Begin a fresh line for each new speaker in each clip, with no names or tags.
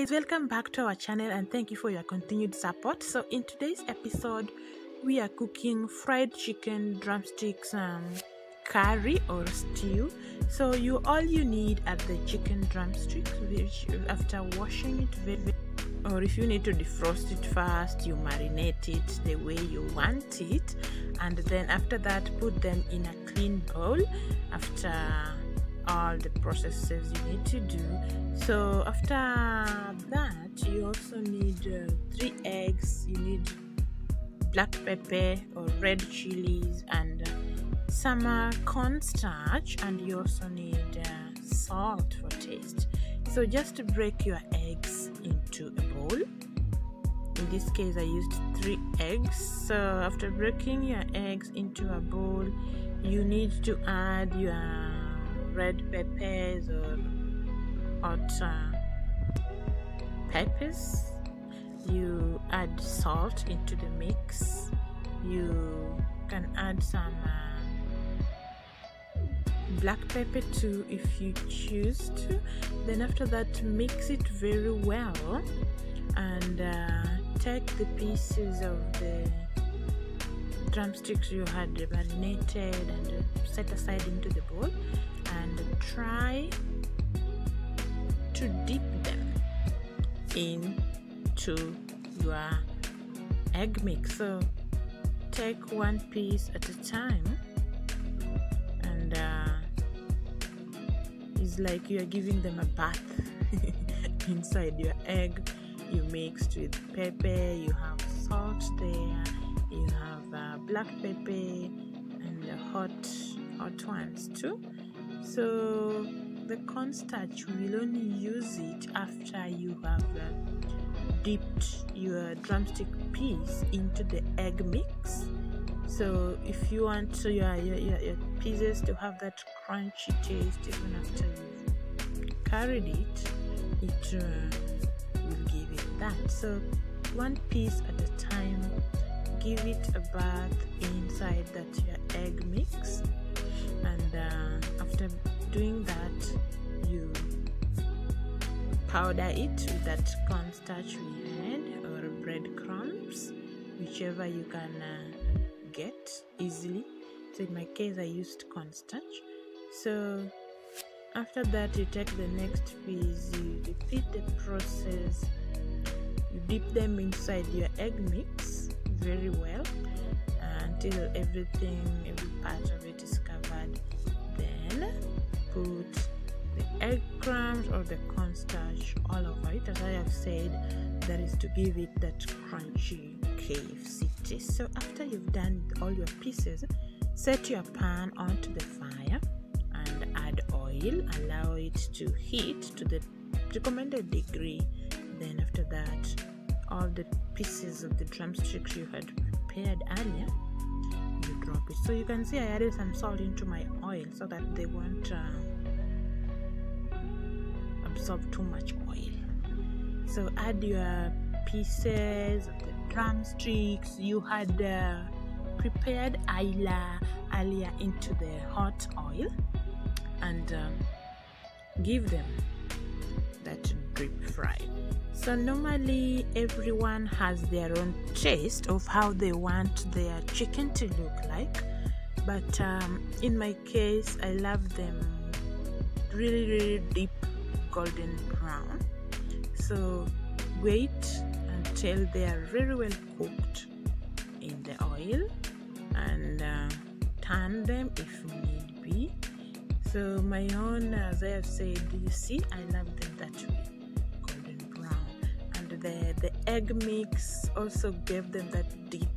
guys, welcome back to our channel and thank you for your continued support. So in today's episode we are cooking fried chicken drumsticks curry or stew. So all you need are the chicken drumsticks, which after washing it or if you need to defrost it first, you marinate it the way you want it, and then after that put them in a clean bowl after all the processes you need to do. So after that you also need 3 eggs, you need black pepper or red chilies and some cornstarch, and you also need salt for taste. So just break your eggs into a bowl. In this case I used 3 eggs. So after breaking your eggs into a bowl, you need to add your red peppers or hot peppers. You add salt into the mix. You can add some black pepper too if you choose to. Then after that mix it very well and take the pieces of the drumsticks you had marinated and set aside into the bowl and try to dip them into your egg mix. So take one piece at a time, and it's like you are giving them a bath inside your egg. You mixed with pepper, you have salt there, you have black pepper and hot ones too. So the cornstarch, we will only use it after you have dipped your drumstick piece into the egg mix. So if you want your pieces to have that crunchy taste even after you've carried it, it will give it that. So one piece at a time, give it a bath inside that your egg mix, and after doing that you powder it with that cornstarch we had or breadcrumbs, whichever you can get easily. So in my case I used cornstarch. So after that you take the next piece, you repeat the process, you dip them inside your egg mix very well until every part of it is covered. Then put the egg crumbs or the cornstarch all over it. As I have said, that is to give it that crunchy KFC taste. So after you've done all your pieces, set your pan onto the fire and add oil. Allow it to heat to the recommended degree. Then after that, all the pieces of the drumsticks you had prepared earlier, you drop it. So you can see I added some salt into my oil so that they won't absorb too much oil. So add your pieces of the drumsticks you had prepared earlier into the hot oil and give them that deep fry. So normally everyone has their own taste of how they want their chicken to look like, but in my case I love them really deep golden brown. So wait until they are very well cooked in the oil and turn them if need be. So my own, as I have said, you see I love them that way, golden brown, and the egg mix also gave them that deep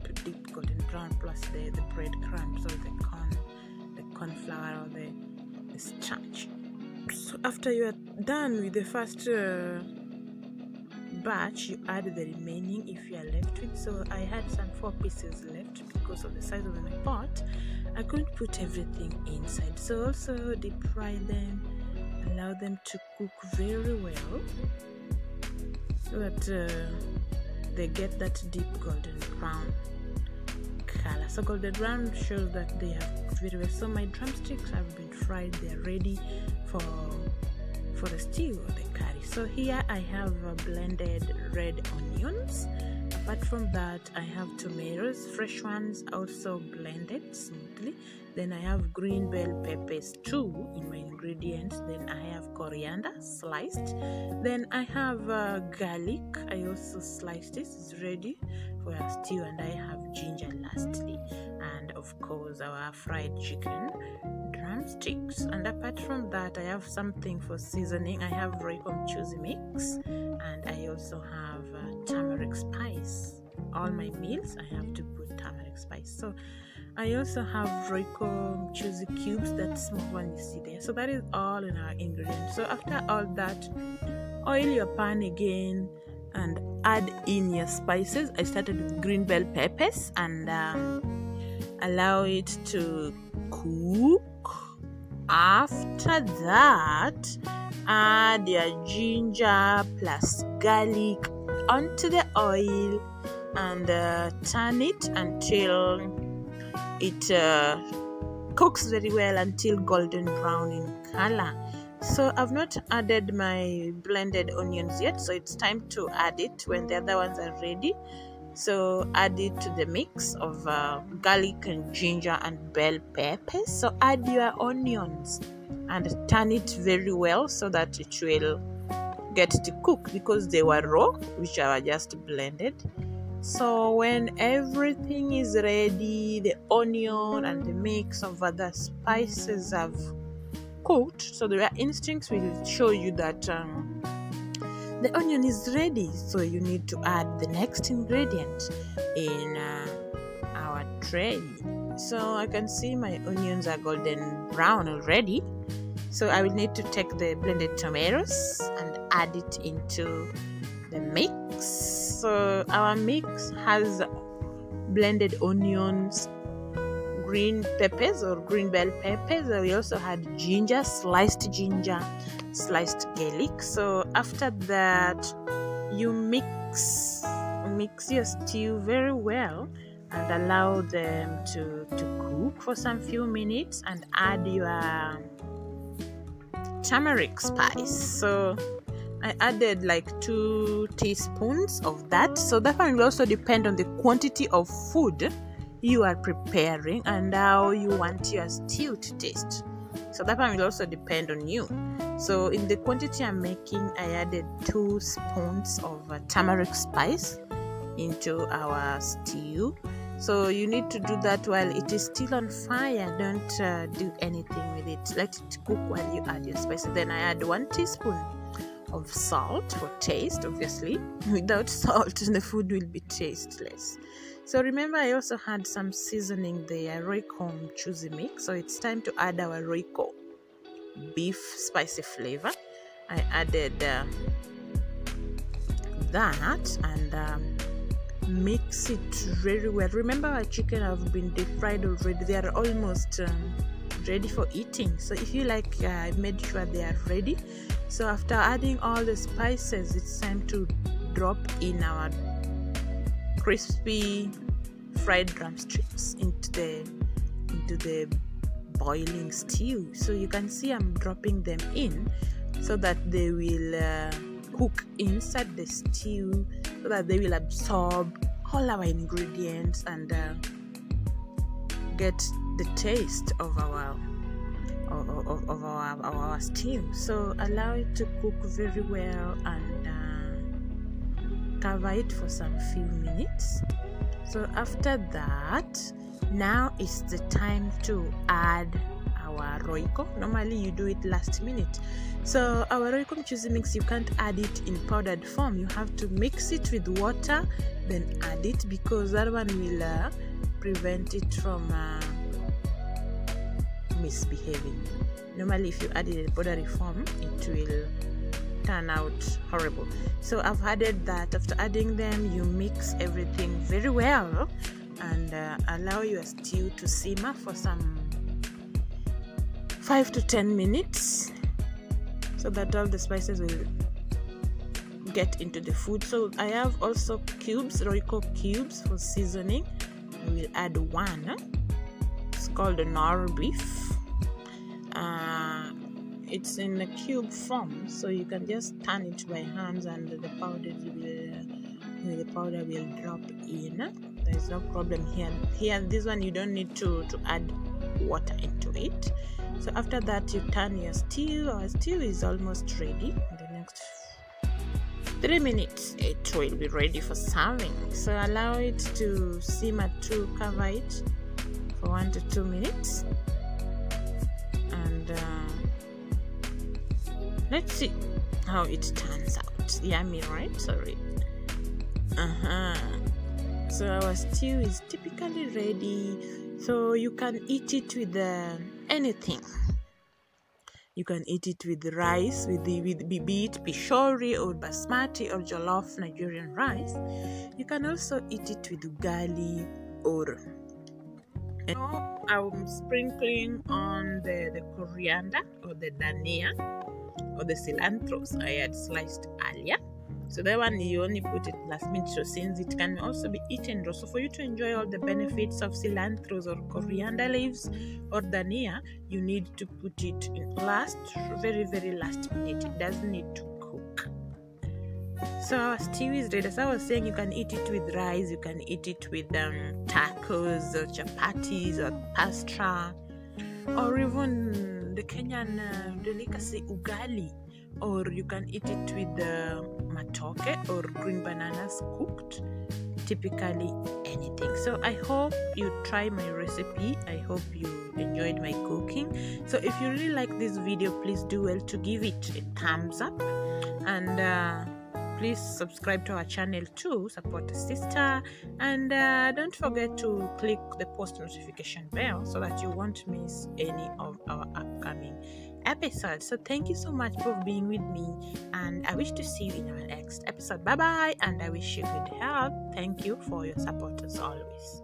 golden brown, plus the breadcrumbs or the corn flour or the starch. So after you are done with the first batch, you add the remaining if you are left with. So I had some 4 pieces left because of the size of my pot. I couldn't put everything inside, so also deep fry them, allow them to cook very well so that they get that deep golden brown color. So golden brown shows that they have cooked very well. So my drumsticks have been fried, they're ready for for the stew or the curry. So here I have blended red onions. Apart from that, I have tomatoes, fresh ones, also blended smoothly. Then I have green bell peppers too in my ingredients. Then I have coriander sliced. Then I have garlic. I also sliced this. It's ready for our stew. And I have ginger lastly. And of course our fried chicken drumsticks. And apart from that, I have something for seasoning. I have Royco mchuzi mix. And I also have turmeric spice. All my meals I have to put turmeric spice. So I also have Royco mchuzi cubes, that small one you see there. So that is all in our ingredients. So after all that, oil your pan again and add in your spices. I started with green bell peppers and allow it to cook. After that, add your ginger plus garlic onto the oil and turn it until it cooks very well, until golden brown in color. So I've not added my blended onions yet, so it's time to add it when the other ones are ready. So add it to the mix of garlic and ginger and bell peppers. So add your onions and turn it very well so that it will get to cook, because they were raw, which are just blended. So when everything is ready, the onion and the mix of other spices have cooked, so the instincts will show you that the onion is ready. So you need to add the next ingredient in our tray. So I can see my onions are golden brown already. So I will need to take the blended tomatoes and add it into the mix. So our mix has blended onions, green peppers or green bell peppers. We also had ginger, sliced garlic. So after that, you mix your stew very well and allow them to cook for some few minutes and add your turmeric spice. So I added like 2 teaspoons of that. So that one will also depend on the quantity of food you are preparing and how you want your stew to taste. So that one will also depend on you. So in the quantity I'm making, I added 2 spoons of turmeric spice into our stew. So you need to do that while it is still on fire. Don't do anything with it. Let it cook while you add your spices. Then I add 1 teaspoon of salt for taste. Obviously, without salt, the food will be tasteless. So remember, I also had some seasoning there, Royco mchuzi mix. So it's time to add our Royco beef spicy flavor. I added that and mix it very well. Remember, our chicken have been deep fried already. They are almost ready for eating. So if you like, I made sure they are ready. So after adding all the spices, it's time to drop in our crispy fried drumsticks into the boiling stew. So you can see I'm dropping them in so that they will cook inside the stew, so that they will absorb all our ingredients and get the taste of our stew. So allow it to cook very well and cover it for some few minutes. So after that, now is the time to add our Royco. Normally you do it last minute. So our Royco mchuzi mix, you can't add it in powdered form. You have to mix it with water, then add it, because that one will prevent it from misbehaving. Normally if you add it in powdery form, it will turn out horrible. So I've added that. After adding them, you mix everything very well and allow your stew to simmer for some 5 to 10 minutes so that all the spices will get into the food. So I have also cubes, Royco cubes for seasoning. I will add 1. It's called the Nor beef. it's in a cube form, so you can just turn it by hands and the powder will drop in. There's no problem here. This one you don't need to add water into it. So after that, you turn your stew. Our stew is almost ready. In the next 3 minutes it will be ready for serving. So allow it to simmer to cover it for 1 to 2 minutes, and let's see how it turns out. Yummy, right? Sorry. So our stew is typically ready. So you can eat it with anything. You can eat it with rice, with be it pishori or basmati or jollof Nigerian rice. You can also eat it with ugali or. Now I'm sprinkling on the coriander or the dhania or the cilantros I had sliced earlier. So that one you only put it last minute, so since it can also be eaten raw. So for you to enjoy all the benefits of cilantros or coriander leaves or dhania, you need to put it in very last minute. It doesn't need to cook. So our stew is ready. As I was saying, you can eat it with rice, you can eat it with tacos or chapatis or pasta, or even the Kenyan delicacy ugali. Or you can eat it with matoke or green bananas cooked. Typically anything. So I hope you try my recipe. I hope you enjoyed my cooking. So if you really like this video, please do well to give it a thumbs up, and please subscribe to our channel too, support a sister, and don't forget to click the post notification bell so that you won't miss any of our upcoming episodes. So thank you so much for being with me, and I wish to see you in our next episode. Bye bye, and I wish you good health. Thank you for your support as always.